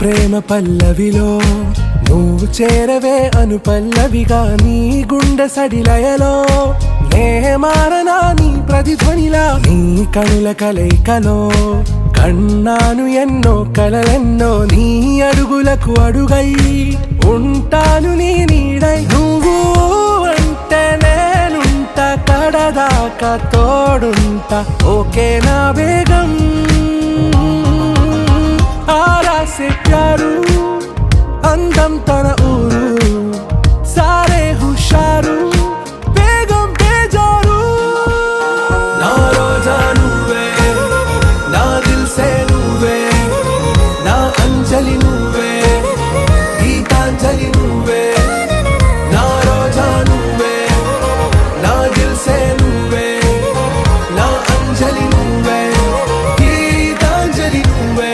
ప్రేమ పల్లవిలో నువ్వు చేరవే అను పల్లవిగా నీ గుండె సడిలయలో నే మారనా నీ ప్రతిధ్వనిలా నీ కనుల కలయికలో కన్నాను ఎన్నో కలలెన్నో నీ అడుగులకు అడుగై ఉంటాను నీ నీడై నువ్వు అంటే నేనుంట కడదాకా తోడుంటా ఓకే నా బేగం ఆరా से प्यारू అందం తన